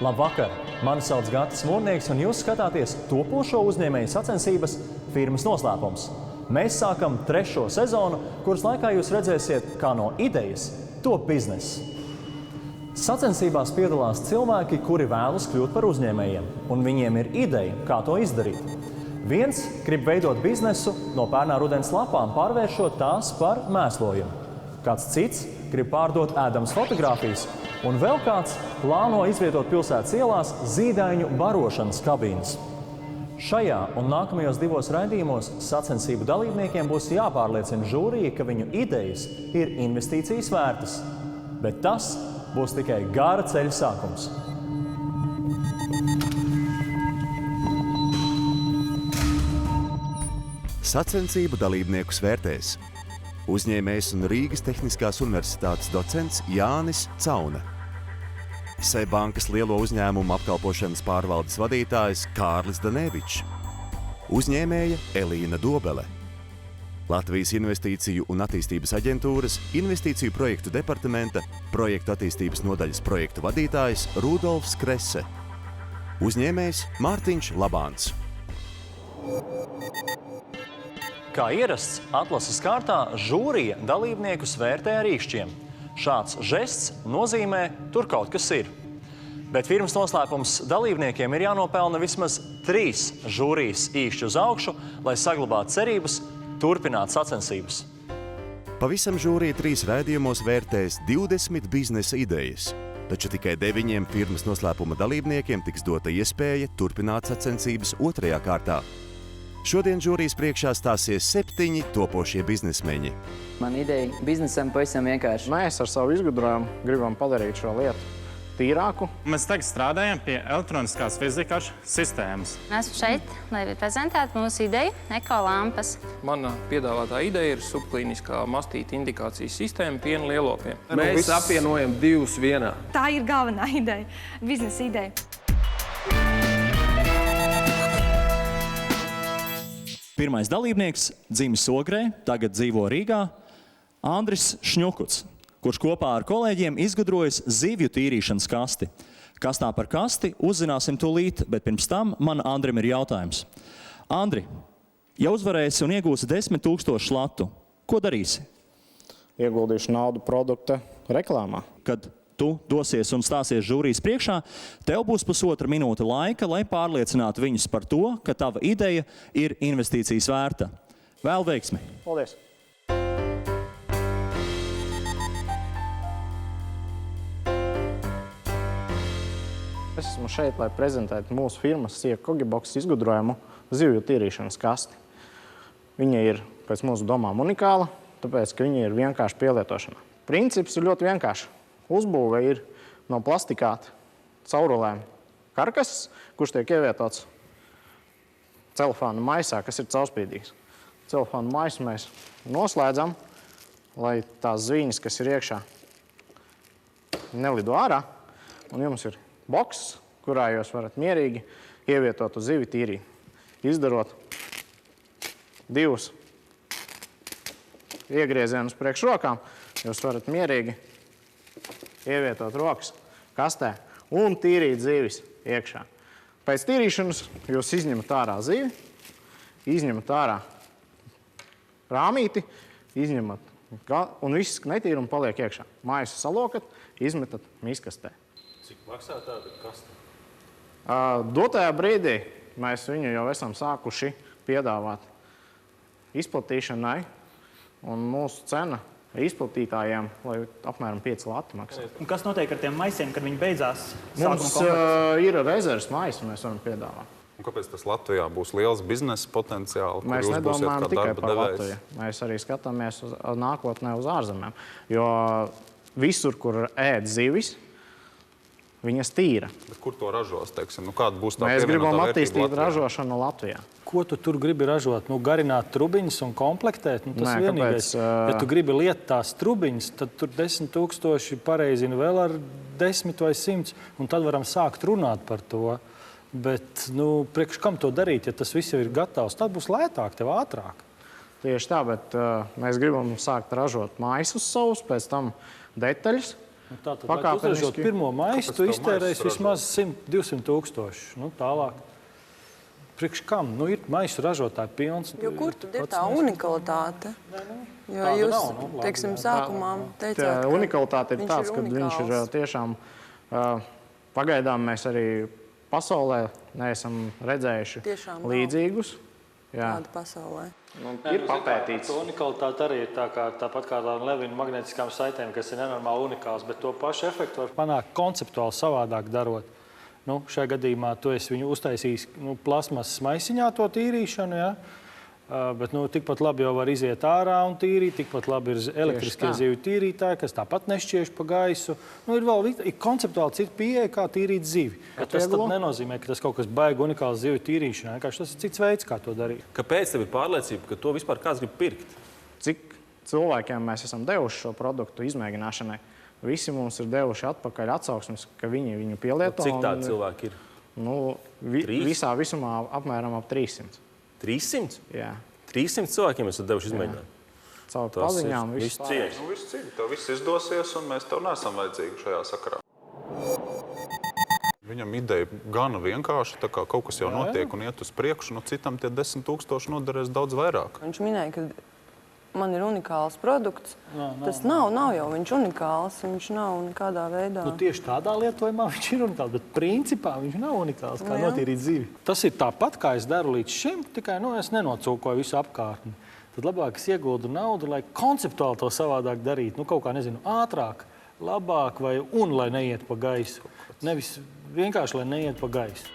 Labvakar! Mani sauc Gatis Mūrnieks, un jūs skatāties topošo uzņēmēju sacensības Firmas noslēpums. Mēs sākam 3. sezonu, kuras laikā jūs redzēsiet, kā no idejas top bizness. Sacensībās piedalās cilvēki, kuri vēlas kļūt par uzņēmējiem, un viņiem ir ideja, kā to izdarīt. Viens grib veidot biznesu no pērnā rudens lapām, pārvēršot tās par mēslojumu. Kāds cits grib pārdot ēdamas fotogrāfijas, un vēl kāds plāno izvietot pilsētas ielās zīdaiņu barošanas kabīnes. Šajā un nākamajos 2 raidījumos sacensību dalībniekiem būs jāpārliecina žūrija, ka viņu idejas ir investīcijas vērtas. Bet tas būs tikai gara ceļa sākums. Sacensību dalībniekus vērtēs uzņēmējs un Rīgas Tehniskās universitātes docents Jānis Cauna, SEB bankas lielo uzņēmumu apkalpošanas pārvaldes vadītājs Kārlis Danevičs, uzņēmēja Elīna Dobele, Latvijas Investīciju un attīstības aģentūras investīciju projektu departamenta projektu attīstības nodaļas projektu vadītājs Rudolfs Krese, uzņēmējs Mārtiņš Labāns. Kā ierasts, atlases kārtā žūrija dalībniekus vērtē ar īkšķiem. Šāds žests nozīmē, tur kaut kas ir. Bet Firmas noslēpums dalībniekiem ir jānopelna vismaz 3 žūrijas īkšķi uz augšu, lai saglabātu cerības turpināt sacensības. Pavisam žūrija 3 raidījumos vērtēs 20 biznesa idejas, taču tikai 9 Firmas noslēpuma dalībniekiem tiks dota iespēja turpināt sacensības 2. kārtā. Šodien žūrijas priekšā stāsies 7 topošie biznesmeņi. Man ideja biznesam pavisam vienkārši. Mēs ar savu izgudrojumu gribam padarīt šo lietu tīrāku. Mēs tagad strādājam pie elektroniskās fizikas sistēmas. Esmu šeit, lai prezentētu mūsu ideju ekolampas. Mana piedāvātā ideja ir subklīniskā mastīta indikācijas sistēma piena lielopiem. Mēs apvienojam 2 vienā. Tā ir galvenā ideja, biznesa ideja. Pirmais dalībnieks dzimis Ogrē, tagad dzīvo Rīgā, Andris Šņukuts, kurš kopā ar kolēģiem izgudrojis zivju tīrīšanas kasti. Kas tā par kasti, uzzināsim tūlīt, bet pirms tam man Andrim ir jautājums. Andri, ja uzvarēsi un iegūsi 10 000 latu, ko darīsi? Ieguldīšu naudu produkta reklāmā. Kad tu dosies un stāsies žūrijas priekšā, tev būs 1,5 minūte laika, lai pārliecinātu viņus par to, ka tava ideja ir investīcijas vērta. Vēl veiksmi! Paldies! Es esmu šeit, lai prezentētu mūsu firmas SIA Kogibox izgudrojumu zivju tīrīšanas kasti. Viņa ir pēc mūsu domām unikāla, tāpēc, ka viņa ir vienkārši pielietošanā. Princips ir ļoti vienkārši. Uzbūve ir no plastikāta caurulēm karkass, kurš tiek ievietots celofāna maisā, kas ir caurspīdīgs. Celofāna maisu mēs noslēdzam, lai tās zvīņas, kas ir iekšā, nelido ārā. Un jums ir boks, kurā jūs varat mierīgi ievietot uz zivi tīrī. Izdarot 2 iegriezienus priekš rokām, jūs varat mierīgi ievietot rokas kastē un tīrīt zivis iekšā. Pēc tīrīšanas jūs izņemat ārā zivi, izņemat ārā rāmīti, un viss netīrumi paliek iekšā. Maisu salokat, izmetat miskastē. Cik maksā tāda kaste? Dotajā brīdī mēs viņu jau esam sākuši piedāvāt izplatīšanai, un mūsu cena izplatītājiem, lai apmēram 5 lati maksā. Un kas notiek ar tiem maisiem, kad viņi beidzās? Mums ir rezerves maisi, mēs varam piedāvāt. Un kāpēc tas Latvijā būs liels biznesa potenciāli? Mēs nedomājam tikai par Latviju. Mēs arī skatāmies uz nākotnē uz ārzemēm. Jo visur, kur ēd zivis, viņas tīra. Bet kur to ražos, teiksim? Kāda būs tā mēs gribam pievienotā attīstīt vērtība ražošanu Latvijā. Ko tu tur gribi ražot? Garināt trubiņas un komplektēt? Tas Nē, vienīgais. Ja tu gribi lietot tās trubiņas, tad tur 10 000 pareizina vēl ar 10 vai 100, un tad varam sākt runāt par to. Bet, priekš kam to darīt, ja tas viss jau ir gatavs? Tad būs lētāk, tev ātrāk. Tieši tā, bet mēs gribam sākt ražot maisus savus, pēc tam detaļas, Tātad, lai tu uzražot pirmo maisu, tu iztērēsi vismaz 100-200 tūkstoši. Tālāk. Priekš kam? Ir maisu ražotāji pilns. Jo kur tad ir tā unikalitāte? Jo jūs, teiksim, sākumā teicāt, ka unikalitāte ir tāds, ka viņš ir tiešām pagaidām mēs arī pasaulē neesam redzējuši līdzīgus. Tāda pasaulē. Ir papētīts. Unikalitāte arī ir tāpat kā Levina magnētiskām saitēm, kas ir nenormāli unikāls, bet to pašu efektu var panākt konceptuāli savādāk darot. Šajā gadījumā tu esi viņu uztaisījis plasmasas maisiņā to tīrīšanu, ja? Bet tikpat labi jau var iziet ārā un tīrīt, tikpat labi ir elektriskie zivju tīrītāji, kas tāpat nešķiež pa gaisu. Ir vēl konceptuāli cita pieeja, kā tīrīt zivi. Tas tad nenozīmē, ka tas kaut kas baigi unikāls zivju tīrīšanā. Tas ir cits veids, kā to darīt. Kāpēc tev ir pārliecība, ka to vispār kāds grib pirkt? Cik cilvēkiem mēs esam devuši šo produktu izmēģināšanai? Visi mums ir devuši atpakaļ atsauksmes, ka viņi viņu pielieto. Cik tādi cilvēki ir? Visā visumā apmēram ap 300. 300? Jā. 300 cilvēkiem esat devuši izmēģinājumu? Caur paziņām viss cieņas. Viss cieņas. Tev viss izdosies, un mēs tev neesam vajadzīgi šajā sakarā. Viņam ideja gana vienkārši, tā kā kaut kas jau notiek un iet uz priekšu, citam tie 10 000 noderēs daudz vairāk. Viņš minēja, ka man ir unikāls produkts. Tas nav jau viņš unikāls, viņš nav nekādā veidā. Tieši tādā lietojumā viņš ir unikāls, bet principā viņš nav unikāls, kā notīrīt zivi. Tas ir tāpat, kā es daru līdz šim, tikai es nenocūkoju visu apkārtni. Tad labāk es ieguldu naudu, lai konceptuāli to savādāk darītu. Kaut kā, ātrāk, labāk un lai neiet pa gaisu. Nevis vienkārši, lai neiet pa gaisu.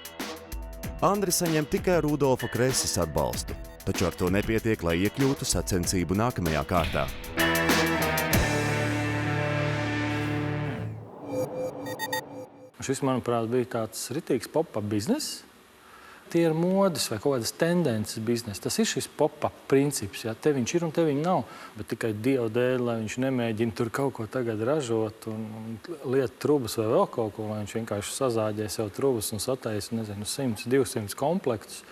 Andris saņem tikai Rudolfa Kreses atbalstu, taču ar to nepietiek, lai iekļūtu sacensību nākamajā kārtā. Šis, manuprāt, bija tāds ritīgs pop-up bizness. Tie ir modes vai kaut kādas tendences biznesa. Tas ir šis pop-up princips. Ja? Te viņš ir un te viņa nav. Bet tikai Dieva dēļ, lai viņš nemēģina tur kaut ko tagad ražot un liet trubas vai vēl kaut ko, lai viņš vienkārši sazāģē sev trubas un sataisa, 100-200 komplektus.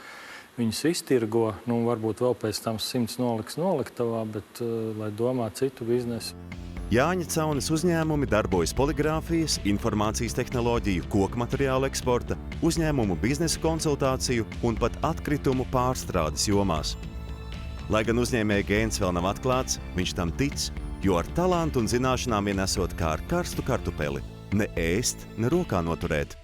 Viņus iztirgo, varbūt vēl pēc tam 100 noliks noliktavā, bet lai domā citu biznesu. Jāņa Caunes uzņēmumi darbojas poligrāfijas, informācijas tehnoloģiju, koku materiālu eksporta, uzņēmumu biznesa konsultāciju un pat atkritumu pārstrādes jomās. Lai gan uzņēmēja gēns vēl nav atklāts, viņš tam tic, jo ar talantu un zināšanām vien esot kā ar karstu kartupeli. Ne ēst, ne rokā noturēt.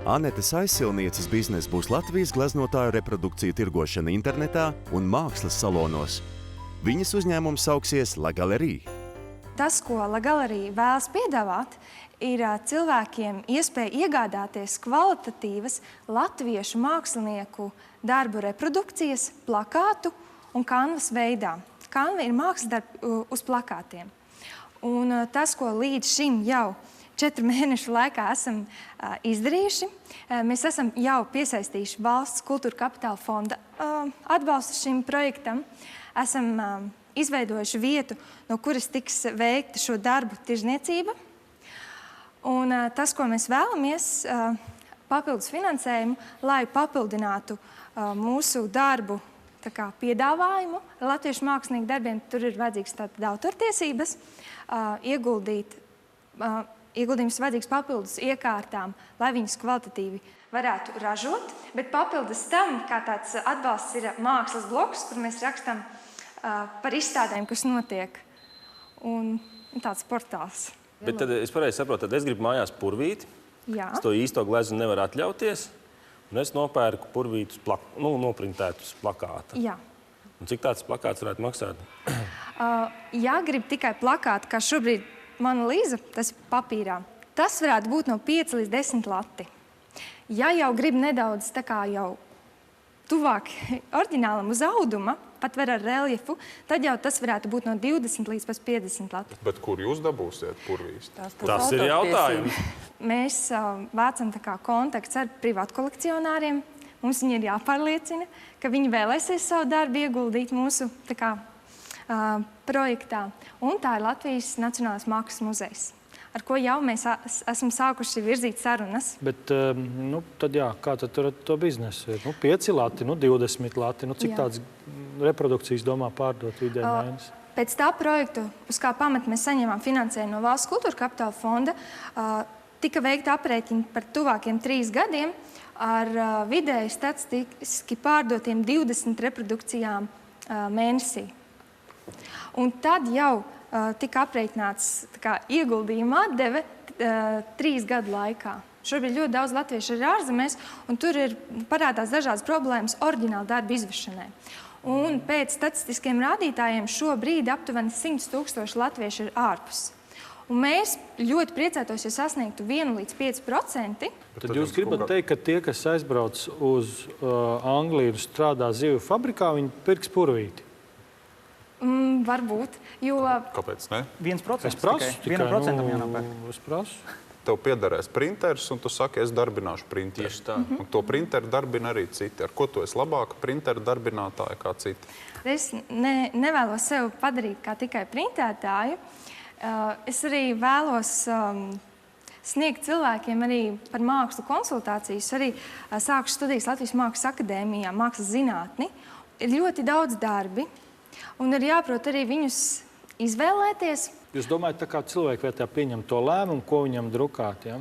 Anetes aizsilnieces biznesa būs Latvijas gleznotāju reprodukciju tirgošana internetā un mākslas salonos. Viņas uzņēmums sauksies La Galerie. Tas, ko La Galerie vēlas piedāvāt, ir cilvēkiem iespēja iegādāties kvalitatīvas latviešu mākslinieku darbu reprodukcijas, plakātu un kanvas veidā. Kanva ir mākslas darbi uz plakātiem. Un tas, ko līdz šim jau 4 mēnešu laikā esam izdarījuši. Mēs esam jau piesaistījuši Valsts kultūra kapitāla fonda atbalstu šim projektam. Esam izveidojuši vietu, no kuras tiks veikta šo darbu tirzniecība. Un tas, ko mēs vēlamies, papildus finansējumu, lai papildinātu mūsu darbu piedāvājumu latviešu mākslinieku darbiem. Tur ir vajadzīgs tātad autortiesības, ieguldījums vajadzīgs papildus iekārtām, lai viņus kvalitatīvi varētu ražot. Bet papildus tam, kā tāds atbalsts ir mākslas bloks, kur mēs rakstam par izstādēm, kas notiek. Un tāds portāls. Bet tad es pareizi saprotu, tad es gribu mājās purvīti. Jā. Es to īsto gleznu nevaru atļauties. Un es nopērku purvītus, noprintētus plakātu. Jā. Un cik tāds plakāts varētu maksāt? Ja grib tikai plakātu, kā šobrīd Mona Lisa, tas ir papīrā. Tas varētu būt no 5 līdz 10 lati. Ja jau grib nedaudz tā kā jau tuvāk oriģinālam uz auduma, pat var ar reljefu, tad jau tas varētu būt no 20 līdz 50 lati. Bet kur jūs dabūsiet purvīs? Tas ir jautājums. Mēs vācam tā kā kontakts ar privātu kolekcionāriem. Mums viņi ir jāpārliecina, ka viņi vēlēsies savu darbu ieguldīt mūsu tā kā projektā. Un tā ir Latvijas Nacionālais mākslas muzejs. ar ko jau mēs esam sākuši virzīt sarunas. Bet, tad jā, kā tad tur ar to biznesu ir? 5 lati, 20 lati, cik tāds reprodukcijas domā pārdot vidēji mēnesi? Pēc tā projektu, uz kā pamata mēs saņēmām finansējumu no Valsts kultūra kapitāla fonda, tika veikta aprēķini par tuvākiem 3 gadiem ar vidēji statistiski pārdotiem 20 reprodukcijām mēnesī. Un tad jau tika aprēķināts ieguldījuma atdeve 3 gadu laikā. Šobrīd ļoti daudz latviešu ir ārzemēs, un tur parādās dažādas problēmas oriģināla darba izvešanai. Un pēc statistiskiem rādītājiem šobrīd aptuveni 100 000 latviešu ir ārpus. Un mēs ļoti priecētos, ja sasniegtu 1 līdz 5%. Tad jūs gribat teikt, ka tie, kas aizbrauc uz Angliju un strādā zivju fabrikā, viņi pirks purvīti? Varbūt, jo... Kāpēc ne? 1% Es prasu tikai. 1% jānopērk. Es prasu. Tev piederēs printers, un tu saki, es darbināšu printeri. Tieši tā. Un to printeri darbina arī citi. Ar ko tu esi labāka printeri darbinātāja kā citi? Es nevēlos sev padarīt kā tikai printētāju. Es arī vēlos sniegt cilvēkiem arī par mākslu konsultācijas. Arī sākuši studijas Latvijas Mākslas akadēmijā, mākslas zinātni. Ir ļoti daudz darbi. Un ir jāprot arī viņus izvēlēties. Jūs domājat, tā kā cilvēki vietā pieņem to lēmumu, ko viņam drukāt, ja?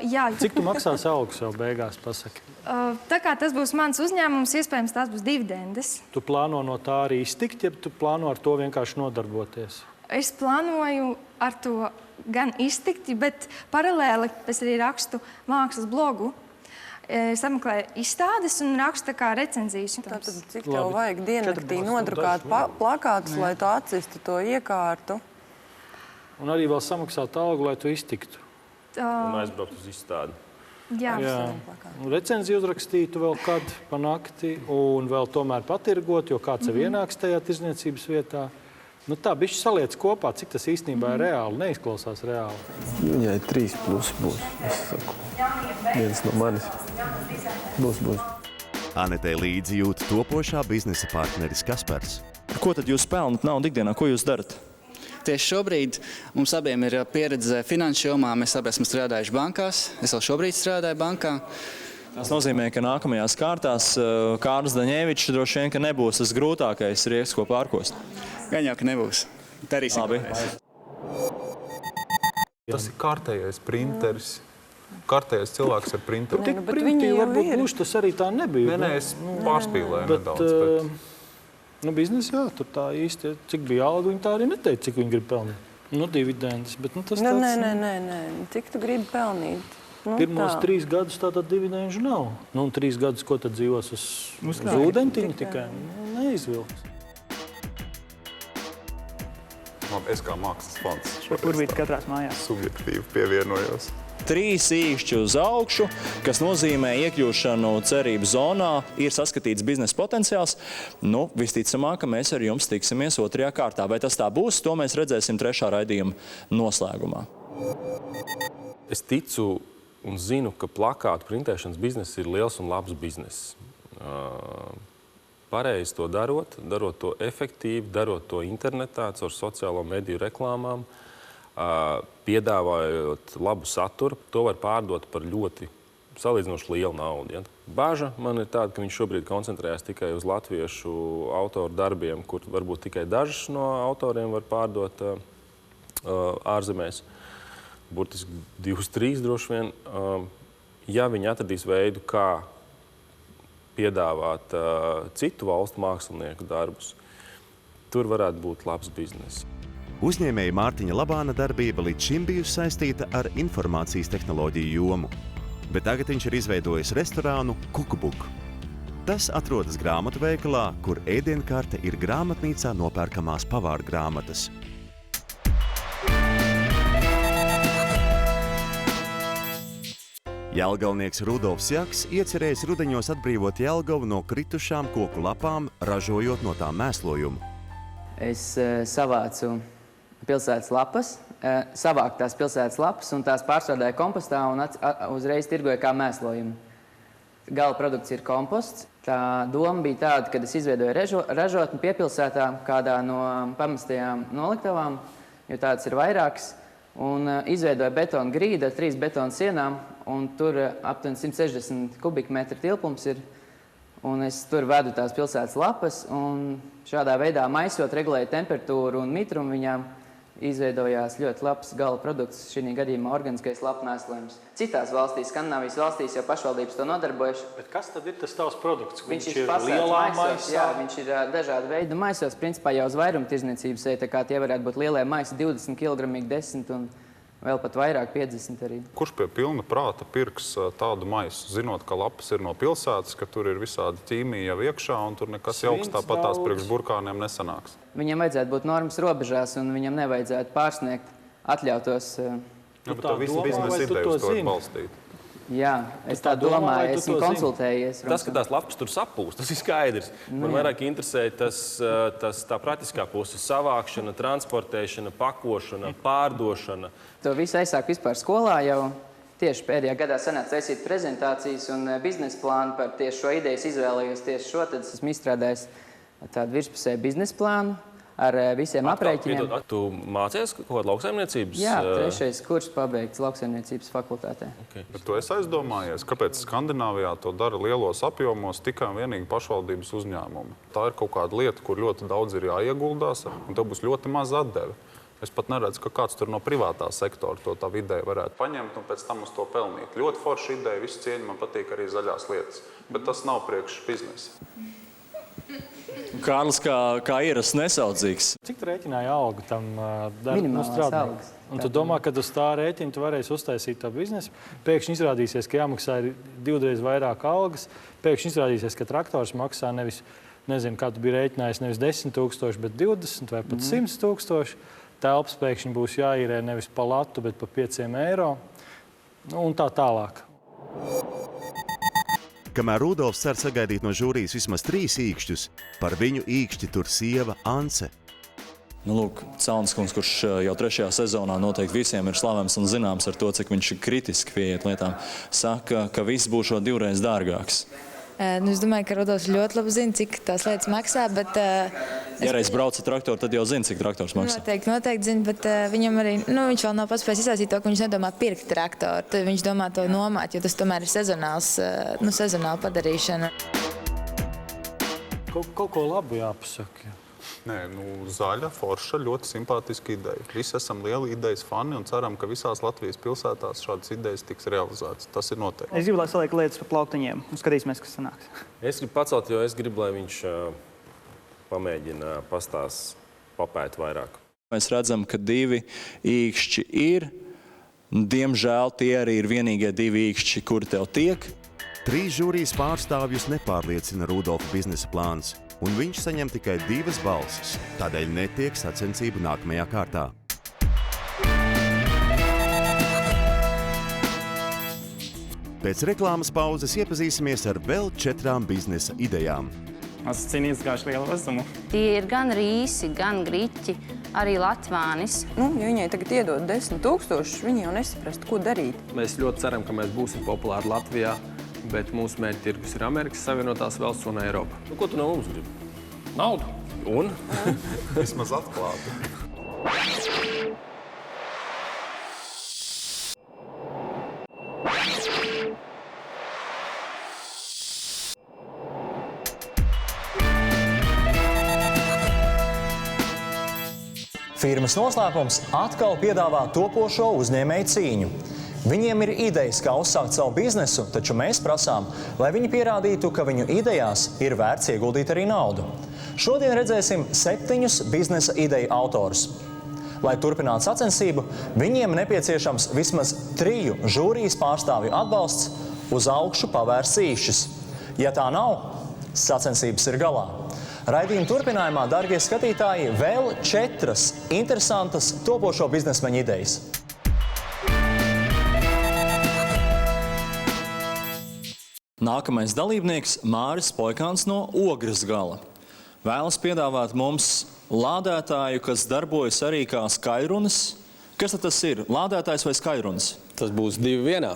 Jā. Cik tu maksās algu sev beigās, pasaki? Tā kā tas būs mans uzņēmums, iespējams, tās būs dividendes. Tu plāno no tā arī iztikt, ja tu plāno ar to vienkārši nodarboties? Es plānoju ar to gan iztikt, bet paralēli es arī rakstu mākslas blogu. Es apmeklēju izstādes un rakstu recenzijas. Tātad, cik tev vajag diennaktī nodrukāt plakātus, lai tu atsistu to iekārtu? Un arī vēl samaksāt algu, lai tu iztiktu. Un aizbraukt uz izstādi. Jā. Recenziju uzrakstītu vēl kad pa nakti un vēl tomēr patirgot, jo kāds jau ienāks tajā tirdzniecības vietā. Tā bišķi saliec kopā, cik tas īstenībā ir reāli, neizklausās reāli. Viņai 3 plus būs, es saku. Viens no manis. Būs. Anetei līdzi jūt topošā biznesa partneris Kaspars. Ko tad jūs pelnat naudu ikdienā? Ko jūs darat? Tieši šobrīd mums abiem ir pieredze finanšu jomā. Mēs abi esam strādājuši bankās. Es vēl šobrīd strādāju bankā. Tas nozīmē, ka nākamajās kārtās Kārlis Daņēvičs droši vien, ka nebūs tas grūtākais rieks, ko pārkost. Gan jau, ka nebūs. Darīsim pareizi. Tas ir kārtējais printeris. Kārtējais cilvēks ar printeri. Tik primitīvi varbūt gluži tas arī tā nebija. Nē, es pārspīlēju nedaudz. Biznesā, jā, tur tā īsti, cik bija alga, viņi tā arī neteica, cik viņi grib pelnīt. Dividendes, bet tas tāds... Nē, cik tu gribi pelnīt? Pirmos 3 gadus tātad dividenžu nav. Un 3 gadus, ko tad dzīvos uz ūdentiņu tikai? Neizvilks. Es kā mākslas fans. Purvīti katrās mājās. Subjektīvi pievienojos. 3 īkšķi uz augšu, kas nozīmē iekļūšanu cerību zonā, ir saskatīts biznesa potenciāls. Visticamāk, ka mēs ar jums tiksimies 2. kārtā. Vai tas tā būs, to mēs redzēsim 3. raidījuma noslēgumā. Es ticu un zinu, ka plakātu printēšanas bizness ir liels un labs bizness. Pareizi to darot to efektīvi, darot to internetā, caur sociālo mediju reklāmām, piedāvājot labu saturu, to var pārdot par ļoti salīdzinoši lielu naudu. Ja? Baža man ir tāda, ka viņš šobrīd koncentrējas tikai uz latviešu autoru darbiem, kur varbūt tikai dažus no autoriem var pārdot ārzemēs. Burtiski 2-3 droši vien. Ja viņi atradīs veidu, kā piedāvāt citu valstu mākslinieku darbus, tur varētu būt labs bizness. Uzņēmēja Mārtiņa Labāna darbība līdz šim bijusi saistīta ar informācijas tehnoloģiju jomu, bet tagad viņš ir izveidojis restorānu Cookbook. Tas atrodas grāmatu veikalā, kur ēdienkarte ir grāmatnīcā nopērkamās pavāru grāmatas. Jelgavnieks Rudolfs Jaks iecerējis rudeņos atbrīvot Jelgavu no kritušām koku lapām, ražojot no tām mēslojumu. Es savācu pilsētas lapas, savāku tās pilsētas lapas un tās pārstrādāju kompostā un uzreiz tirgoju kā mēslojumu. Gala produkts ir komposts. Tā doma bija tāda, kad es izveidoju ražotni piepilsētā kādā no pamestajām noliktavām, jo tādas ir vairākas. Un izveidoja betona grīdu ar 3 betona sienām, un tur aptuveni 160 kubikmetri tilpums ir. Un es tur vedu tās pilsētas lapas, un šādā veidā maisot, regulēju temperatūru un mitrumu viņām, izveidojās ļoti labs gala produkts, šī gadījumā organiskais lapu mēslojums. Citās valstīs, Skandināvijas valstīs, jau pašvaldības to nodarbojuši. Bet kas tad ir tas tavs produkts? Viņš ir lielā maisā? Jā, viņš ir dažādu veidu maisos, principā jau uz vairumtirdzniecības, tā kā tie varētu būt lielie maisi, 20 kg, 10 un vēl pat vairāk, 50 arī. Kurš pie pilna prāta pirks tādu maisu, zinot, ka lapas ir no pilsētas, ka tur ir visādi ķīmija jau iekšā un tur nekas jauks tāpatās priekš burkāniem nesanāks? Viņam vajadzētu būt normas robežās un viņam nevajadzētu pārsniegt atļautos. Bet tā visa biznesa ideja uz to ir balstīta. Jā, es tā domāju, esmu konsultējies. Tas, ka tās lapas tur sapūst, tas ir skaidrs. Man vairāk interesē tā praktiskā puse - savākšana, transportēšana, pakošana, pārdošana. To visu aizsāku vispār skolā jau. Tieši pēdējā gadā sanāca taisīt prezentācijas un biznesa plānu par tieši šo ideju. Izvēlējos tieši šo, tad esmu izstrādājis tādu virspusēju biznesa plānu ar visiem aprēķiniem. Tu mācies kaut kādu lauksaimniecības? Jā, 3. kurs pabeigts lauksaimniecības fakultātē. Bet tu esi aizdomājies, kāpēc Skandināvijā to dara lielos apjomos tikai un vienīgi pašvaldības uzņēmumi? Tā ir kaut kāda lieta, kur ļoti daudz ir jāieguldās, un tev būs ļoti maz atdeve. Es pat neredzu, ka kāds tur no privātā sektora to tā ideju varētu paņemt un pēc tam uz to pelnīt. Ļoti forša ideja, visu cieņu, man patīk arī zaļās lietas, bet tas nav priekš biznesa. Kārlis kā ierasts nesaudzīgs. Cik tu rēķināji algu tam Minimālās algas. Un tu domā, ka uz tā rēķina tu varēsi uztaisīt to biznesu. Pēkšņi izrādīsies, ka jāmaksā 2 reizes vairāk algas. Pēkšņi izrādīsies, ka traktors maksā nevis, nezinu, kā tu biji rēķinājis, nevis 10 000, bet 20 vai pat 100 000. Telpas pēkšņi būs jāīrē nevis pa latu, bet pa 5 eiro. Un tā tālāk. Kamēr Rudolfs cer sagaidīt no žūrijas vismaz 3 īkšķus, par viņu īkšķi tur sieva Ance. Lūk, Caunskungs, kurš jau 3. sezonā noteikti visiem ir slavens un zināms ar to, cik viņš ir kritiski pieiet lietām, saka, ka viss būs 2 reizes dārgāks. Es domāju, ka Rudolfs ļoti labi zina, cik tās lietas maksā, bet... Ja reiz brauc ar traktoru, tad jau zina, cik traktors maksā. Noteikti zina, bet viņam arī, viņš vēl nav paspējis izsāstīt to, ka viņš nedomā pirkt traktoru. Tad viņš domā to nomāt, jo tas tomēr ir sezonāla padarīšana. Kaut ko labu jāpasaka. Nē, zaļa, forša, ļoti simpātiska ideja. Visi esam lieli idejas fani un ceram, ka visās Latvijas pilsētās šādas idejas tiks realizētas. Tas ir noteikti. Es gribu, lai saliek lietas pa plauktiņiem un skatīsimies, kas sanāks. Es gribu pacelt, jo es gribu, lai viņš pamēģina papēt vairāk. Mēs redzam, ka 2 īkšķi ir. Diemžēl tie arī ir vienīgie 2 īkšķi, kuri tev tiek. 3 žūrijas pārstāvjus nepārliecina Rudolfa biznesa plāns, un viņš saņem tikai 2 balsis. Tādēļ netiek sacensību nākamajā kārtā. Pēc reklāmas pauzes iepazīsimies ar vēl 4 biznesa idejām. Es cīnījos gājuši lielu vezumu. Tie ir gan rīsi, gan griķi, arī latvānis. Ja viņai tagad iedod 10 000, viņi jau nesaprast, ko darīt. Mēs ļoti ceram, ka mēs būsim populāri Latvijā, bet mūsu mērķa tirgus ir Amerikas Savienotās valsts un Eiropa. Ko tu no mums gribi? Naudu. Un? Vismaz atklāti. Firmas noslēpums atkal piedāvā topošo uzņēmēju cīņu. Viņiem ir idejas, kā uzsākt savu biznesu, taču mēs prasām, lai viņi pierādītu, ka viņu idejās ir vērts ieguldīt arī naudu. Šodien redzēsim 7 biznesa ideju autorus. Lai turpinātu sacensību, viņiem nepieciešams vismaz 3 žūrijas pārstāvju atbalsts, uz augšu pavērsts īšķis. Ja tā nav, sacensības ir galā. Raidījuma turpinājumā, darbie skatītāji, vēl 4 interesantas topošo biznesmeņu idejas. Nākamais dalībnieks Māris Poikāns no Ogres gala. Vēlas piedāvāt mums lādētāju, kas darbojas arī kā skaļrunis. Kas tad tas ir? Lādētājs vai skaļrunis? Tas būs 2 vienā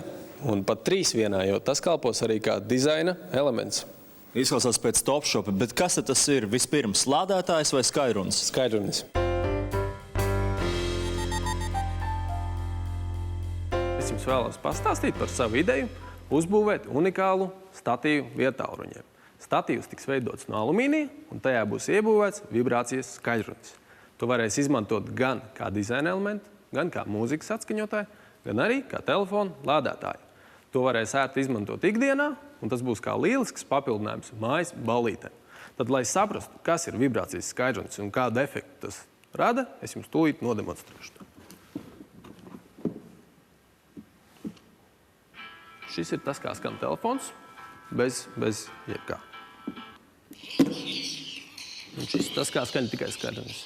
un pat 3 vienā, jo tas kalpos arī kā dizaina elements. Izklausās pēc top shopa, bet kas tad tas ir vispirms? Lādētājs vai skaļrunis? Skaļrunis. es jums vēlos pastāstīt par savu ideju uzbūvēt unikālu statīvu vietāluņiem. Statīvs tiks veidots no alumīnija, un tajā būs iebūvēts vibrācijas skaidrrunis. To varēs izmantot gan kā dizaina elementu, gan kā mūzikas atskaņotāju, gan arī kā telefonu lādētāju. To varēs ērti izmantot ikdienā, un tas būs kā lielisks papildinājums mājas ballītēm. Tad, lai saprastu, kas ir vibrācijas skaidrrunis un kādu efektu tas rada, es jums tūlīt nodemonstrēšu. Šis ir tas, kā skan telefons, bez jebkā. Un šis ir tas, kā skan tikai skaidrrunis.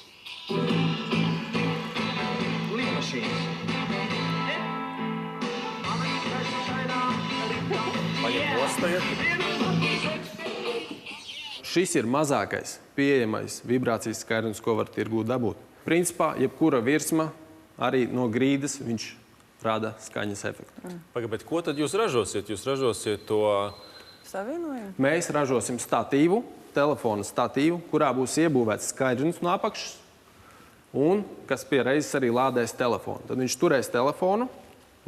Šis ir mazākais pieejamais vibrācijas skaidrrunis, ko var tirgū dabūt. Principā, jebkura virsma, arī no grīdas, viņš rada skaņas efektu. Bet ko tad jūs ražosiet? Jūs ražosiet to... Savienojumu? Mēs ražosim statīvu, telefona statīvu, kurā būs iebūvēts skaidrrunis no apakšas, un kas pie reizes arī lādēs telefonu. Tad viņš turēs telefonu,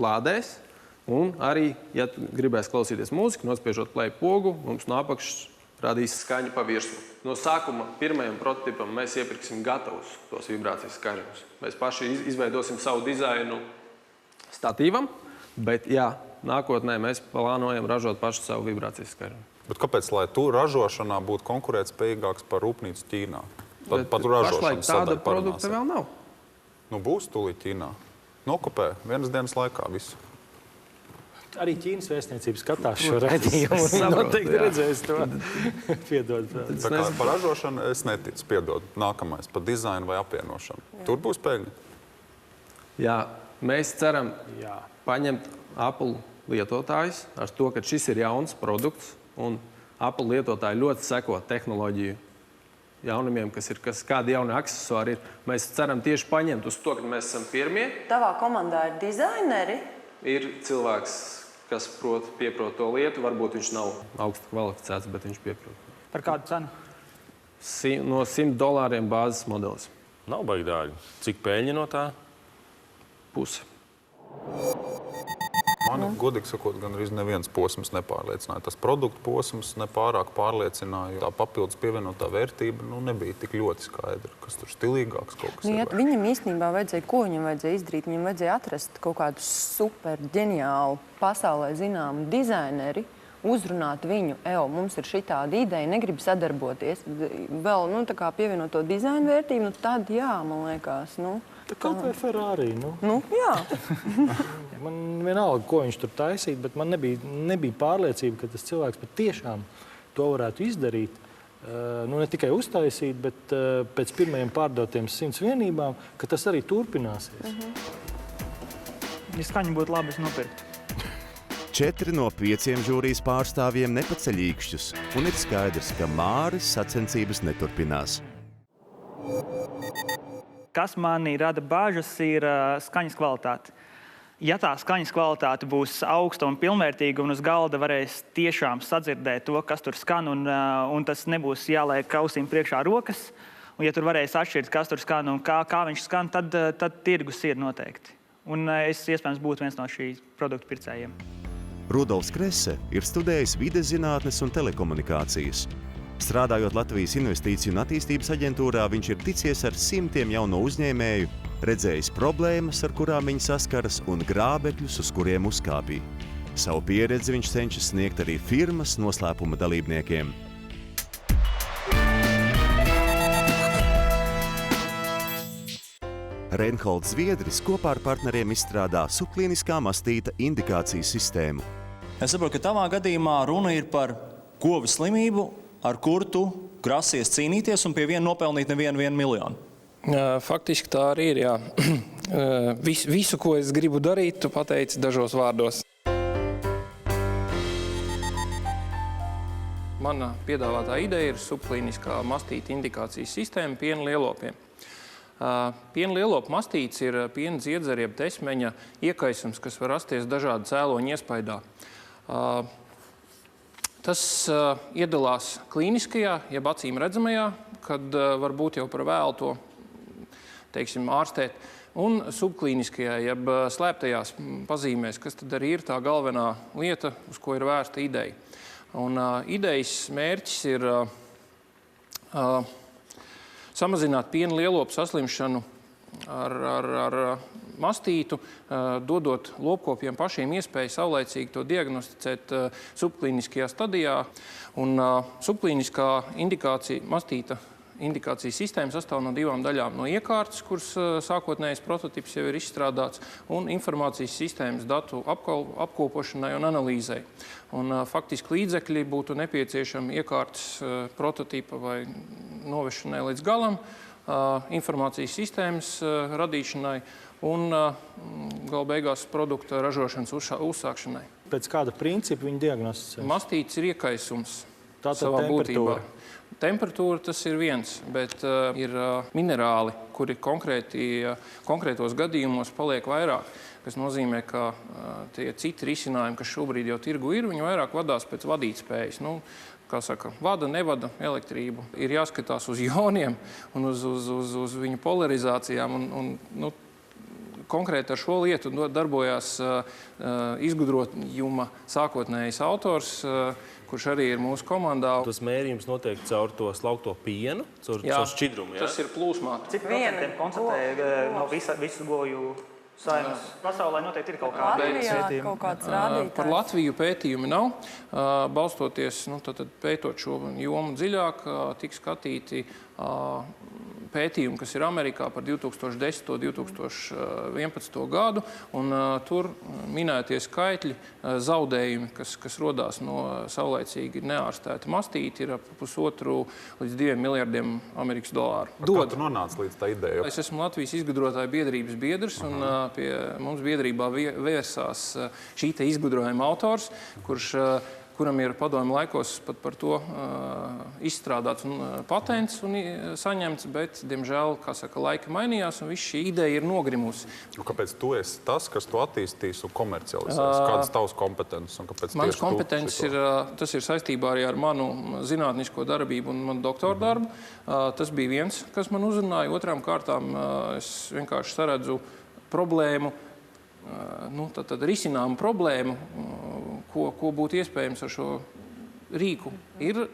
lādēs, un arī, ja gribēs klausīties mūziku, nospiežot play pogu, mums no apakšas radīs skaņu pa virsmu. No sākuma pirmajam prototipam mēs iepirksim gatavus tos vibrācijas skaidrrunis. Mēs paši izveidosim savu dizainu statīvam, bet jā, nākotnē mēs plānojam ražot pašu savu vibrācijas skaidrrumu. Bet kāpēc, lai tu ražošanā būtu konkurētspējīgāks par rūpnīcu Ķīnā? Pašlaik tāda produkta vēl nav. Nu, būs tūlīt Ķīnā. Nokopē vienas dienas laikā visu. Arī Ķīnas vēstniecība skatās šo raidījumu. Viņi noteikti redzēs to. Piedod. Tā kā par ražošanu es neticu, piedod. Nākamais, par dizainu vai apvienošanu. Tur būs peļņa. Jā, mēs ceram paņemt Apple lietotājus ar to, ka šis ir jauns produkts, un Apple lietotāji ļoti seko tehnoloģiju jaunumiem, kādi jauni aksesuāri ir. Mēs ceram tieši paņemt uz to, ka mēs esam pirmie. Tavā komandā ir dizaineri? Ir cilvēks, kas pieprot to lietu. Varbūt viņš nav augstu kvalificēts, bet viņš pieprot. Par kādu cenu? No $100 bāzes modelis. Nav baigi dārgi. Cik peļņa no tā? Pusi. Mani, godīgi sakot, gan arī neviens posms nepārliecināja. Tas produktu posms nepārāk pārliecināja. Tā papildus pievienotā vērtība nebija tik ļoti skaidra, kas tur stilīgāks kaut kas ir. Viņam īstenībā vajadzēja, ko viņam vajadzēja izdarīt? Viņam vajadzēja atrast kaut kādu super ģeniālu, pasaulē zināmu dizaineri, uzrunāt viņu, mums ir šitāda ideja, negrib sadarboties, vēl, tā kā pievienot to dizainu vērtību, tad jā, man liekas, Kaut vai Ferrari, jā. Man vienalga, ko viņš tur taisīt, bet man nebija pārliecība, ka tas cilvēks patiešām to varētu izdarīt. Ne tikai uztaisīt, bet pēc pirmajiem pārdotiem 100 vienībām, ka tas arī turpināsies. Ja skaņa būtu labi, es nopirktu. 4 no 5 žūrijas pārstāvjiem nepaceļ īkšķus, un ir skaidrs, ka Māris sacensības neturpinās. Kas manī rada bažas, ir skaņas kvalitāte. Ja tā skaņas kvalitāte būs augsta un pilnvērtīga un uz galda varēs tiešām sadzirdēt to, kas tur skan, un tas nebūs jāliek ausīm priekšā rokas, un ja tur varēs atšķirt, kas tur skan un kā viņš skan, tad tirgus ir noteikti. Un es iespējams būtu viens no šī produktu pircējiem. Rudolfs Krese ir studējis vides zinātnes un telekomunikācijas. Strādājot Latvijas Investīciju un attīstības aģentūrā, viņš ir ticies ar simtiem jauno uzņēmēju, redzējis problēmas, ar kurām viņi saskaras, un grābekļus, uz kuriem uzkāpīja. Savu pieredzi viņš cenšas sniegt arī firmas noslēpuma dalībniekiem. Reinholds Zviedris kopā ar partneriem izstrādā subklīniskā mastīta indikācijas sistēmu. Es saprotu, ka tavā gadījumā runa ir par govis slimību, ar kuru tu grasies cīnīties un pie viena nopelnīt nevienu miljonu. Faktiski tā arī ir, jā. Visu, ko es gribu darīt, tu pateici dažos vārdos. Mana piedāvātā ideja ir subklīniskā mastīta indikācijas sistēma piena lielopiem. Piena lielopu mastīts ir piena ziedzera jeb tesmeņa iekaisums, kas var rasties dažādu cēloņu iespaidā. Tas iedalās klīniskajā, jeb acīm redzamajā, kad varbūt jau par vēlu to, ārstēt, un subklīniskajā, jeb slēptajās pazīmēs, kas tad arī ir tā galvenā lieta, uz ko ir vērsta ideja. Un idejas mērķis ir samazināt piena lielopu saslimšanu ar mastītu, dodot lopkopiem pašiem iespēju saulaicīgi to diagnosticēt subklīniskajā stadijā. Un subklīniskā indikācija, mastīta indikācijas sistēma sastāv no 2 daļām. No iekārtas, kuras sākotnējais prototips jau ir izstrādāts, un informācijas sistēmas datu apkopošanai un analīzei. Un faktiski līdzekļi būtu nepieciešami iekārtas prototipa vai novešanai līdz galam, informācijas sistēmas radīšanai un gala beigās produkta ražošanas uzsākšanai. Pēc kāda principa viņi diagnosticē? Mastīts ir iekaisums savā būtībā. Temperatūra tas ir viens, bet ir minerāli, kuri konkrētos gadījumos paliek vairāk, kas nozīmē, ka tie citi risinājumi, kas šobrīd jau tirgu ir, viņi vairāk vadās pēc vadītspējas. Kā saka, vada, nevada elektrību. Ir jāskatās uz joniem un uz viņu polarizācijām. Konkrēti ar šo lietu darbojās izgudrojuma sākotnējais autors, kurš arī ir mūsu komandā. Tas mērījums notiek caur to slaukto pienu, caur šķidrumu. Tas ir plūsmā. Cik procentiem konstatēja no visu goju saimas? Pasaulē noteikti ir kaut kādi pētījumi. Par Latviju pētījumi nav. Balstoties, pētot šo jomu dziļāk, tik skatīti pētījumi, kas ir Amerikā par 2010. un 2011. gadu, un tur minētie skaitļi, zaudējumi, kas rodās no saulaicīgi neārstēta mastīti, ir ap 1,5 līdz 2 miljardiem Amerikas dolāru. Kā tu nonāc līdz tā ideja? Es esmu Latvijas izgudrotāju biedrības biedrs, un pie mums biedrībā vērsās šī te izgudrojuma autors, kuram ir padomju laikos pat par to izstrādāts patents un saņemts, bet, diemžēl, kā saka, laika mainījās un viss šī ideja ir nogrimusi. Kāpēc tu esi tas, kas to attīstīs un komercializēs? Kādas tavas kompetences? Mans kompetences tas ir saistībā arī ar manu zinātnisko darbību un manu doktora darbu. Tas bija viens, kas man uzrunāja. Otrām kārtām es vienkārši saredzu problēmu, tad risinājumu problēmu, ko būtu iespējams ar šo rīku. Ir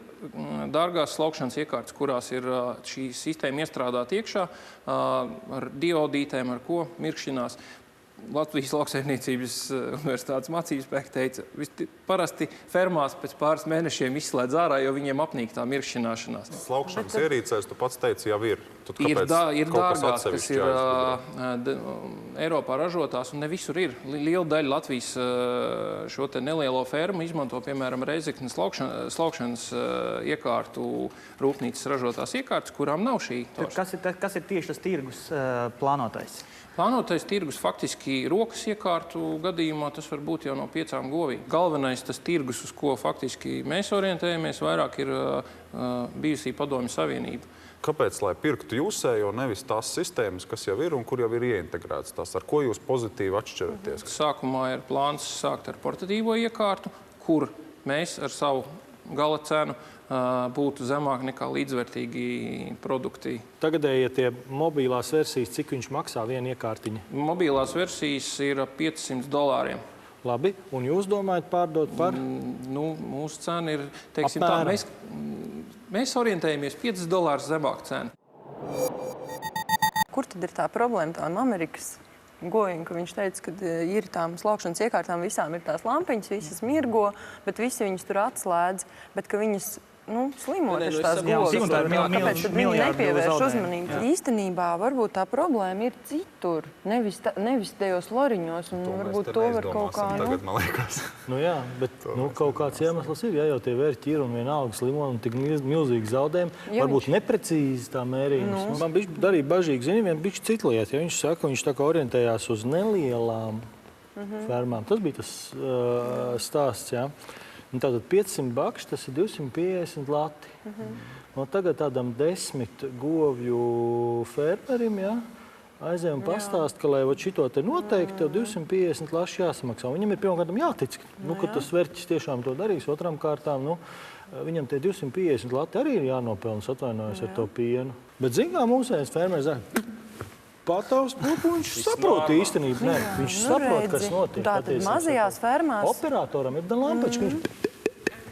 dārgās slaukšanas iekārtas, kurās ir šī sistēma iestrādāta iekšā ar diodītēm, ar ko mirkšķinās. Latvijas Lauksaimniecības universitātes mācību spēki teica, parasti fermās pēc pāris mēnešiem izslēdz ārā, jo viņiem apnīk tā mirkšķināšanās. Slaukšanas ierīcēs, tu pats teici, jau ir. Ir dārgās, kas ir Eiropā ražotās, un ne visur ir. Liela daļa Latvijas šo te nelielo fermu izmanto, piemēram, Reizeknes slaukšanas iekārtu rūpnīcas ražotās iekārtas, kurām nav šī. Kas ir tieši tas tirgus plānotais? Plānotais tirgus faktiski rokas iekārtu gadījumā tas var būt jau no 5 govīm. Galvenais tas tirgus, uz ko faktiski mēs orientējamies, vairāk ir bijusī Padomju Savienība. Kāpēc, lai pirktu jūsējo, nevis tās sistēmas, kas jau ir un kur jau ir ieintegrētas tās? Ar ko jūs pozitīvi atšķiraties? Sākumā ir plāns sākt ar portatīvo iekārtu, kur mēs ar savu gala cenu būtu zemāk nekā līdzvērtīgi produkti. Tagadēji, ja tie mobilās versijas, cik viņš maksā viena iekārtiņa? Mobilās versijas ir $500. Labi, un jūs domājat pārdot par? Mūsu cena ir, teiksim tā, mēs orientējamies $5 zemāk cenu. Kur tad ir tā problēma tām Amerikas gojiem, ka viņš teica, ka ir tām slaukšanas iekārtām visām ir tās lampiņas, visas mirgo, bet visi viņas tur atslēdz, bet ka viņas slimo taču tās gogas. Kāpēc tad viņi nepievērš uzmanību? Īstenībā varbūt tā problēma ir citur, nevis tajos loriņos, un varbūt to var kaut kā... Tagad, man liekas. Jā, bet kaut kāds iemesls ir, ja jau tie vērķi ir un vienalga slimo un tik milzīgi zaudējumi, varbūt neprecīzi tā mērījums. Man bišķi darīja bažīgi, zini, vien bišķi citu lietu, ja viņš saka, viņš tā kā orientējās uz nelielām fermām. Tas bija tas stāsts, jā. Tātad $500, tas ir 250 lati. Un tagad tādam 10 govju fermerim, aizējām pastāst, ka, lai šito te noteikti, tev 250 laši jāsamaksā. Viņam ir pirmkārt jātic, ka tas vērķis tiešām to darīs. Otram kārtām, viņam tie 250 lati arī ir jānopelnas, atvainojas ar to pienu. Bet, zin kā, mūsējais fermeris patavs, viņš saprot īstenību. Nē, viņš saprot, kas notiek. Tātad mazajās fermās... Operatoram ir lampiņš,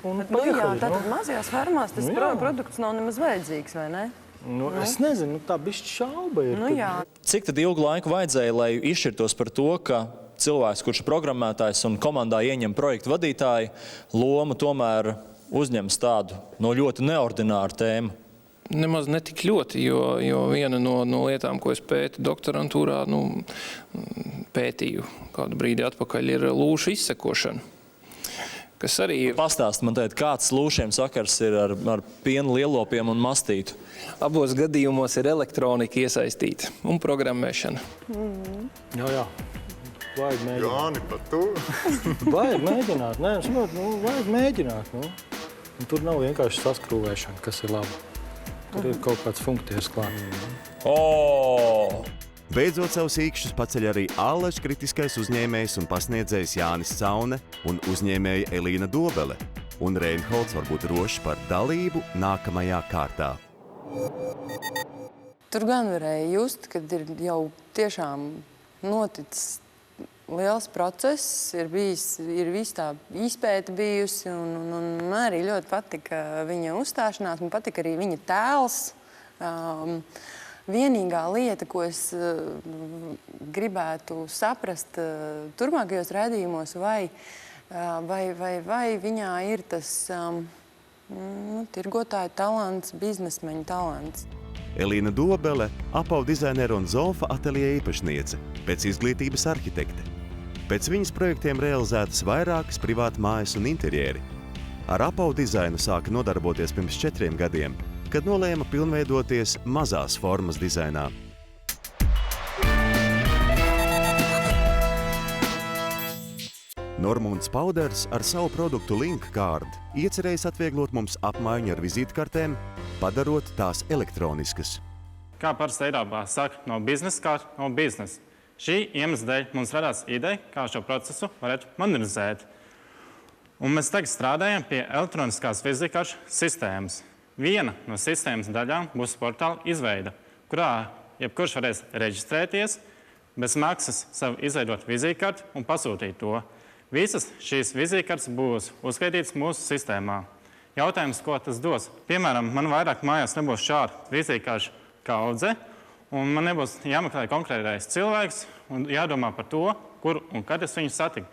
tātad mazajās fermās tas produkts nav nemaz vajadzīgs, vai ne? Es nezinu, tā bišķi šauba ir. Cik tad ilgu laiku vajadzēja, lai izšķirtos par to, ka cilvēks, kurš ir programmētājs un komandā ieņem projektu vadītāju, lomu tomēr uzņems tādu ļoti neordināru tēmu? Nemaz ne tik ļoti, jo viena no lietām, ko es pētu doktorantūrā, pētīju kādu brīdi atpakaļ, ir lūšu izsekošana. Kas arī... Pastāst man teikt, kāds lūšiem sakars ir ar pienu lielopiem un mastītu? Abos gadījumos ir elektronika iesaistīta un programmēšana. Jā. Vajag mēģināt. Jāni, pat tu. Vajag mēģināt. Nē, vajag mēģināt. Un tur nav vienkārši saskrūvēšana, kas ir laba. Tur ir kaut kāds funkcijas klāt. Beidzot savus īkšķus paceļ arī Allaž kritiskais uzņēmējs un pasniedzējs Jānis Caune un uzņēmēja Elīna Dobele. Un Reinholds var būt drošs par dalību nākamajā kārtā. Tur gan varēja just, kad ir jau tiešām noticis liels process, ir viss tā izpēta bijusi, un man arī ļoti patika viņa uzstāšanās, man patika arī viņa tēls. Vienīgā lieta, ko es gribētu saprast turpmākajos raidījumos, vai viņā ir tas tirgotāja talants, biznesmeņa talants. Elīna Dobele, apavu dizainera un Zofa ateljē īpašniece, pēc izglītības arhitekte. Pēc viņas projektiem realizētas vairākas privāta mājas un interjeri. Ar apavu dizainu sāka nodarboties pirms 4 gadiem, kad nolēma pilnveidoties mazās formas dizainā. Normunds Pauders ar savu produktu Link Card iecerējis atvieglot mums apmaiņu ar vizītkartēm, padarot tās elektroniskas. Kā parasti Eiropā saka, no biznesa kā no biznesa. Šī iemesla dēļ mums radās ideja, kā šo procesu varētu modernizēt. Un mēs tagad strādājam pie elektroniskās vizītkaršu sistēmas. Viena no sistēmas daļām būs portāla izveida, kurā jebkurš varēs reģistrēties, bez maksas savu izveidot vizītkarti un pasūtīt to. Visas šīs vizītkartes būs uzskaitītas mūsu sistēmā. Jautājums, ko tas dos? Piemēram, man vairāk mājās nebūs šāda vizītkaršu kaudze, un man nebūs jāmeklē konkrētais cilvēks un jādomā par to, kur un kad es viņu satiku.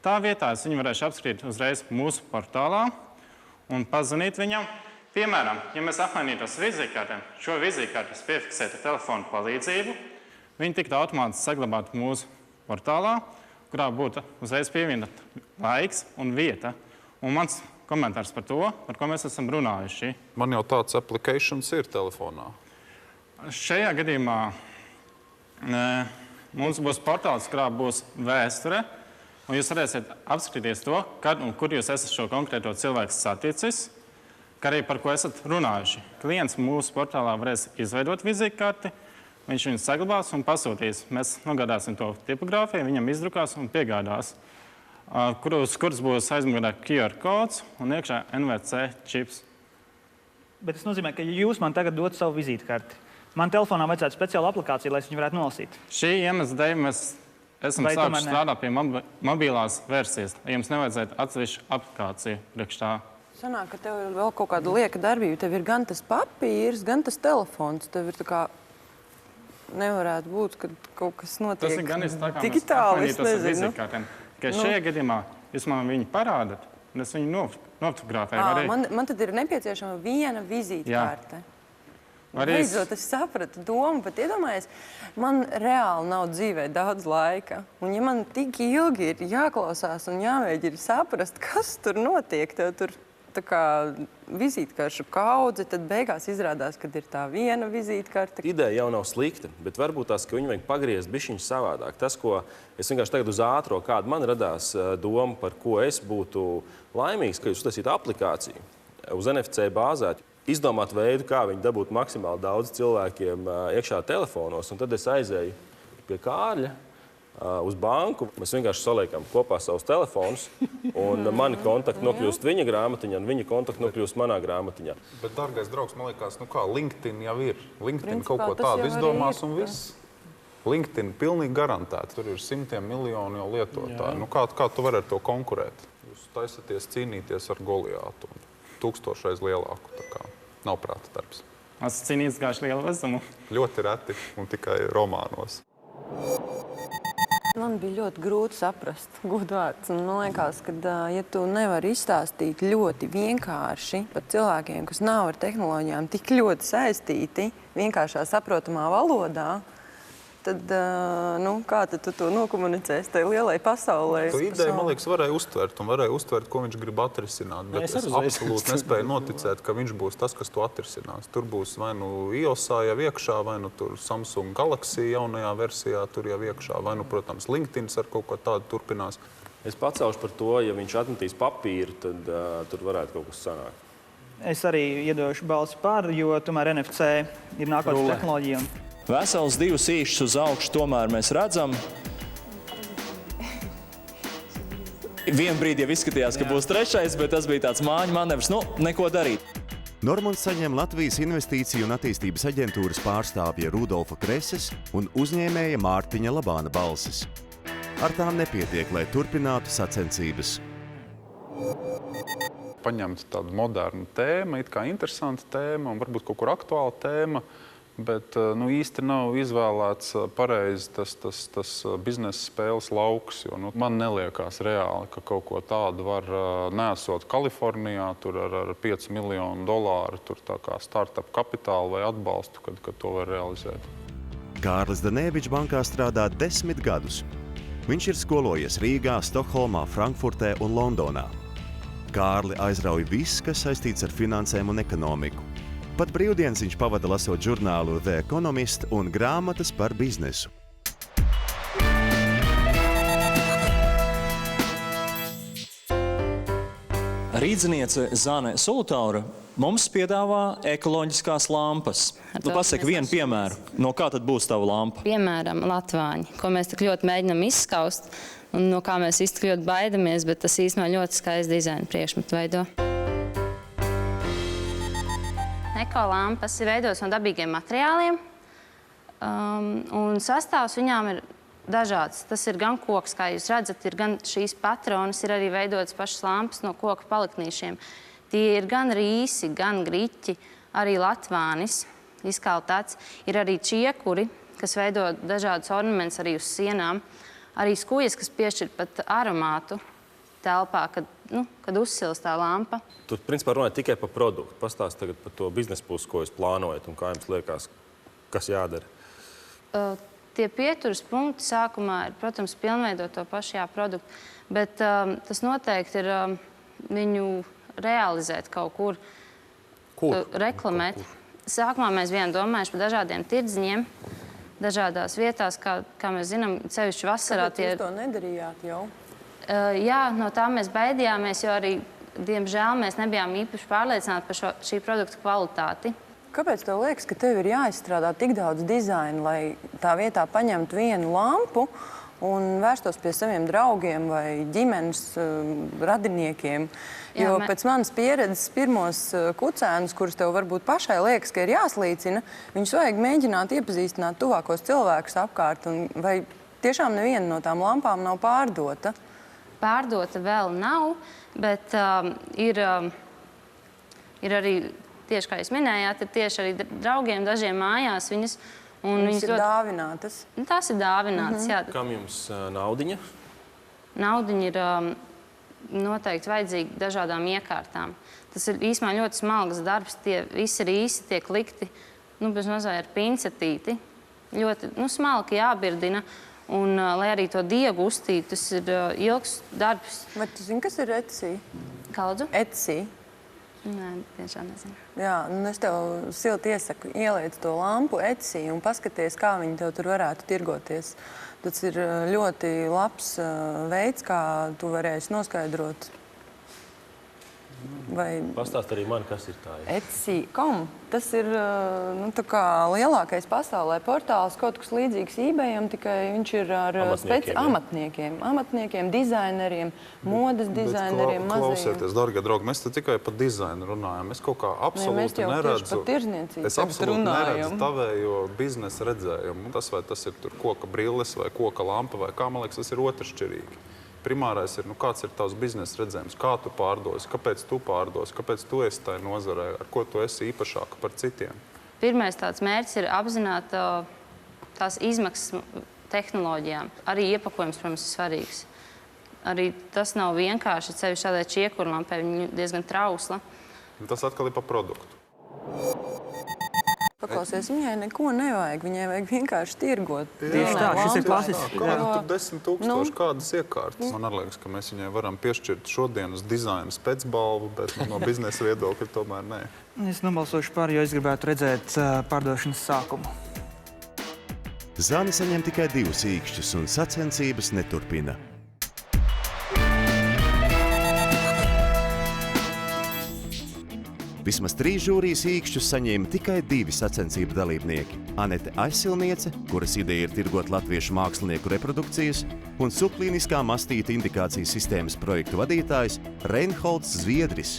Tā vietā es viņu varēšu apskatīt uzreiz mūsu portālā un pazvanīt viņam. Piemēram, ja mēs apmainītos vizītkartēm, šo vizītkartes piefiksētu telefonu palīdzību, viņi tiktu automātiski saglabāti mūsu portālā, kurā būtu uzreiz pievienot laiks un vieta. Un mans komentārs par to, par ko mēs esam runājuši. Man jau tāds applications ir telefonā. Šajā gadījumā mums būs portāls, kurā būs vēsture, un jūs varēsiet apskatīties to, kad un kur jūs esat šo konkrēto cilvēku saticis, kā arī par ko esat runājuši. Klients mūsu portālā varēs izveidot vizītkarti, viņš viņu saglabās un pasūtīs. Mēs nogādāsim to tipogrāfiju, viņam izdrukās un piegādās, kuras būs aizmugurē QR kods un iekšā NVC čips. Bet tas nozīmē, ka jūs man tagad dot savu vizītkarti. Man telefonā vajadzētu speciālu aplikāciju, lai es viņu varētu nolasīt. Šī iemesla dēļ mēs esam sākuši strādāt pie mobilās versijas. Jums nevajadzētu atsevišķu aplikāciju priekš tā. Sanāk, ka tev ir vēl kaut kāda lieka darbība. Tev ir gan tas papīrs, gan tas telefons. Tev ir tā kā nevarētu būt, ka kaut kas notiek tas ir gan tā kā digitāli, mēs apmainītos ar vizītkartēm. Šajā gadījumā jūs man viņu parādat, un es viņu nofotografēju. Man tad ir nepieciešama viena vizītkarte. Beidzot, es sapratu domu, bet iedomājies, man reāli nav dzīvē daudz laika. Un ja man tik ilgi ir jāklausās un jāmēģina saprast, kas tur notiek, tev tur tā kā vizītkaršu kaudze, tad beigās izrādās, kad ir tā viena vizītkarte. Ideja jau nav slikta, bet varbūt tās, ka viņu vajag pagriezt bišķiņš savādāk. Tas, ko es vienkārši tagad uz ātro, kāda man radās doma, par ko es būtu laimīgs, ka jūs uztaisītu aplikāciju uz NFC bāzēt. Izdomāt veidu, kā viņi dabūt maksimāli daudz cilvēkiem iekšā telefonos, un tad es aizēju pie Kārļa uz banku. Mēs vienkārši saliekam kopā savus telefonus, un mani kontakti nokļūst viņa grāmatiņā, un viņa kontakti nokļūst manā grāmatiņā. Bet, dargais draugs, man liekas, LinkedIn jau ir. LinkedIn kaut ko tādu izdomās un viss. LinkedIn pilnīgi garantēti. Tur ir simtiem miljonu jau lietotāji. Nu, kā tu vari ar to konkurēt? Jūs taisaties cīnīties ar Goliātu, 1000 reiz lielāku. Tā kā nav prāta darbs. Es cīnījos gājuši lielu vezumu. Ļoti reti un tikai romānos. Man bija ļoti grūti saprast godvārds. Man liekas, ka, ja tu nevari izstāstīt ļoti vienkārši par cilvēkiem, kas nav ar tehnoloģijām tik ļoti saistīti, vienkāršā saprotamā valodā, tad, kā tad tu to nokomunicēsi tai lielai pasaulē? To ideju, man liekas, varēja uztvert, ko viņš grib atrisināt, bet es absolūti nespēju noticēt, ka viņš būs tas, kas to atrisinās. Tur būs vai nu iOS-ā jau iekšā, vai nu tur Samsung Galaxy jaunajā versijā tur jau iekšā, vai nu, protams, LinkedIn ar kaut ko tādu turpinās. Es pacelšu par to, ja viņš atmetīs papīru, tad tur varētu kaut kas sanākt. Es arī iedošu balsi par, jo tomēr NFC ir nākotnes tehnoloģija. Vesels 2 īšus uz augšu tomēr mēs redzam. Vienu brīdi jau izskatījās, ka būs 3, bet tas bija tāds māņu manevrs. Nu, neko darīt. Normunds saņem Latvijas Investīciju un attīstības aģentūras pārstāvja Rudolfa Kreses un uzņēmēja Mārtiņa Labāna balsis. Ar tām nepietiek, lai turpinātu sacensības. Paņemt tādu modernu tēmu, it kā interesanta tēma un varbūt kaut kur aktuāla tēma, bet īsti nav izvēlēts pareizi tas biznesa spēles lauks, jo man neliekās reāli, ka kaut ko tādu var neesot Kalifornijā, tur ar $5 miljonu, tur tā kā startup kapitālu vai atbalstu, kad to var realizēt. Kārlis Danēvičs bankā strādā 10 gadus. Viņš ir skolojies Rīgā, Stokholmā, Frankfurtē un Londonā. Kārli aizrauj viss, kas saistīts ar finansēm un ekonomiku. Pat brīvdienas viņš pavada lasot žurnālu The Economist un grāmatas par biznesu. Rīdziniece Zane Sulutāura mums piedāvā ekoloģiskās lampas. Pasaki vienu piemēru, no kā tad būs tava lampa? Piemēram, latvāņi, ko mēs tik ļoti mēģinam izskaust un no kā mēs īsti ļoti baidamies, bet tas īstenībā ļoti skaisti dizaina priekšmetu veido. Ekolampas ir veidotas no dabīgiem materiāliem, un sastāvs viņām ir dažāds. Tas ir gan koks, kā jūs redzat, ir gan šīs patronas, ir arī veidotas pašas lampas no koka paliknīšiem. Tie ir gan rīsi, gan griķi, arī latvānis izkaltāts. Ir arī čiekuri, kas veido dažādus ornamentus arī uz sienām. Arī skujas, kas piešķir pat aromātu telpā, kad uzsilst tā lampa. Tur, principā, runāja tikai par produktu. Pastāst tagad par to biznesa pusi, ko jūs plānojat un kā jums liekas, kas jādara. Tie pieturas punkti sākumā ir, protams, pilnveidot to pašu produktu, bet tas noteikti ir viņu realizēt kaut kur, reklamēt. Sākumā mēs vien domājuši par dažādiem tirdziņiem, dažādās vietās, kā mēs zinām, sevišķi vasarā. Kāpēc jūs to nedarījāt jau? Jā, no tā mēs baidījāmies, jo arī, diemžēl, mēs nebijām īpaši pārliecināti par šī produkta kvalitāti. Kāpēc tev liekas, ka tev ir jāizstrādā tik daudz dizaina, lai tā vietā paņemtu vienu lampu un vērstos pie saviem draugiem vai ģimenes radiniekiem? Jo pēc manas pieredzes pirmos kucēnus, kurus tev varbūt pašai liekas, ka ir jāslīcina, viņus vajag mēģināt iepazīstināt tuvākos cilvēkus apkārt. Vai tiešām neviena no tām lampām nav pārdota? Pārdota vēl nav, bet ir arī, tieši kā jūs minējāt, ir tieši arī draugiem dažiem mājās viņas. Viņas ir dāvinātas? Tās ir dāvinātas, jā. Kam jums naudiņa? Naudiņa ir noteikti vajadzīga dažādām iekārtām. Tas ir īstenībā ļoti smalks darbs. Tie visi rīsi tiek likti, bez mazliet ar pincetīti. Ļoti smalki jābirdina. Un, lai arī to diegu uztītu, tas ir ilgs darbs. Vai tu zini, kas ir Etsy? Kādu? Etsy. Nē, tiešām nezinu. Jā, es tev silti iesaku ieliec to lampu Etsy un paskaties, kā viņi tev tur varētu tirgoties. Tas ir ļoti labs veids, kā tu varēsi noskaidrot. Pastāst arī man, kas ir tā. Etsy.com. Tas ir tā kā lielākais pasaulē portāls, kaut kas līdzīgs eBayam, tikai viņš ir ar amatniekiem, dizaineriem, modes dizaineriem, mazajiem. Klausieties, dargie draugi, mēs te tikai par dizainu runājam. Es kaut kā absolūti neredzu tavējo biznesa redzējumu. Tas vai tas ir tur koka brilles vai koka lampa vai kā, man liekas, tas ir otršķirīgi. Primārais ir, kāds ir tavs biznesa redzējums, kā tu pārdosi, kāpēc tu pārdosi, kāpēc tu esi tajā nozarē, ar ko tu esi īpašāka par citiem? Pirmais tāds mērķis ir apzināt tās izmaksas tehnoloģijām. Arī iepakojums, protams, ir svarīgs. Arī tas nav vienkārši, sevišķi tādai čiekurlampē, viņa diezgan trausla. Tas atkal ir par produktu. Paklausies, viņai neko nevajag, viņai vajag vienkārši tirgot. Tieši tā, šis ir klasisks. Kādu tur 10 000 kādas iekārtas? Man liekas, ka mēs viņai varam piešķirt šodienas dizaina specbalvu, bet no biznesa viedokļa tomēr nē. Es nobalsošu par, jo es gribētu redzēt pārdošanas sākumu. Zani saņem tikai 2 īkšķus un sacensības neturpina. Vismaz 3 žūrijas īkšķus saņēma tikai 2 sacensību dalībnieki – Anete Aizsilniece, kuras ideja ir tirgot latviešu mākslinieku reprodukcijas, un subklīniskā mastīta indikācijas sistēmas projektu vadītājs Reinholds Zviedris.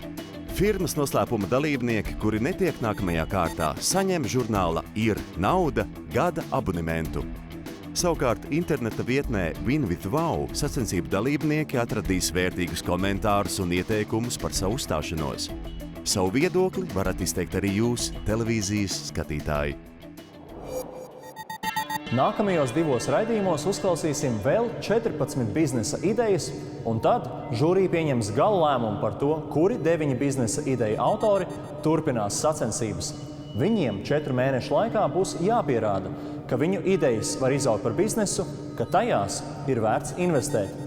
Firmas noslēpuma dalībnieki, kuri netiek nākamajā kārtā, saņem žurnāla Ir nauda gada abonementu. Savukārt interneta vietnē Win with Wow sacensību dalībnieki atradīs vērtīgus komentārus un ieteikumus par savu uzstāšanos. Savu viedokli varat izteikt arī jūs, televīzijas skatītāji. Nākamajos 2 raidījumos uzklausīsim vēl 14 biznesa idejas, un tad žūrija pieņems gala lēmumu par to, kuri 9 biznesa ideju autori turpinās sacensības. Viņiem 4 mēnešu laikā būs jāpierāda, ka viņu idejas var izaugt par biznesu, ka tajās ir vērts investēt.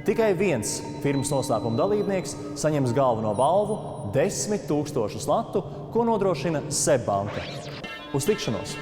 Tikai viens firmas noslēpuma dalībnieks saņems galveno balvu 10 000 latu, ko nodrošina SEB banka. Uz tikšanos!